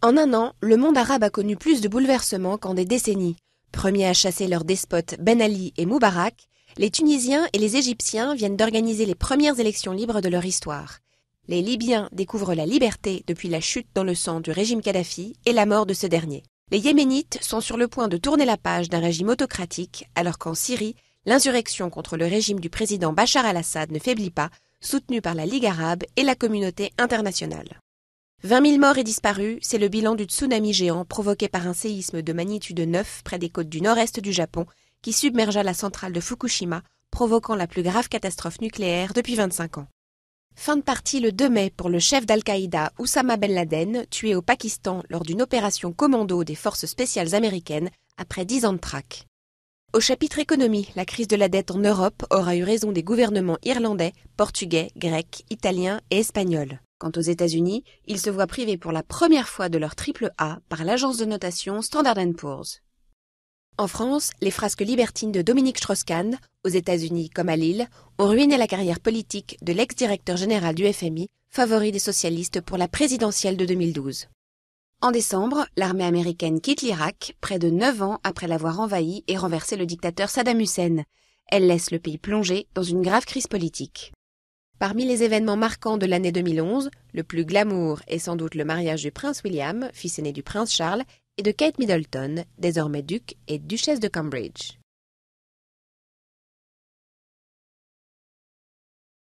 En un an, le monde arabe a connu plus de bouleversements qu'en des décennies. Premiers à chasser leurs despotes Ben Ali et Moubarak, les Tunisiens et les Égyptiens viennent d'organiser les premières élections libres de leur histoire. Les Libyens découvrent la liberté depuis la chute dans le sang du régime Kadhafi et la mort de ce dernier. Les Yéménites sont sur le point de tourner la page d'un régime autocratique, alors qu'en Syrie, l'insurrection contre le régime du président Bachar al-Assad ne faiblit pas, soutenue par la Ligue arabe et la communauté internationale. 20 000 morts et disparus, c'est le bilan du tsunami géant provoqué par un séisme de magnitude 9 près des côtes du nord-est du Japon qui submergea la centrale de Fukushima, provoquant la plus grave catastrophe nucléaire depuis 25 ans. Fin de partie le 2 mai pour le chef d'Al-Qaïda Oussama Ben Laden, tué au Pakistan lors d'une opération commando des forces spéciales américaines après 10 ans de traque. Au chapitre économie, la crise de la dette en Europe aura eu raison des gouvernements irlandais, portugais, grecs, italiens et espagnols. Quant aux États-Unis, ils se voient privés pour la première fois de leur triple A par l'agence de notation Standard & Poor's. En France, les frasques libertines de Dominique Strauss-Kahn, aux États-Unis comme à Lille, ont ruiné la carrière politique de l'ex-directeur général du FMI, favori des socialistes pour la présidentielle de 2012. En décembre, l'armée américaine quitte l'Irak, près de 9 ans après l'avoir envahi et renversé le dictateur Saddam Hussein. Elle laisse le pays plongé dans une grave crise politique. Parmi les événements marquants de l'année 2011, le plus glamour est sans doute le mariage du prince William, fils aîné du prince Charles, et de Kate Middleton, désormais duc et duchesse de Cambridge.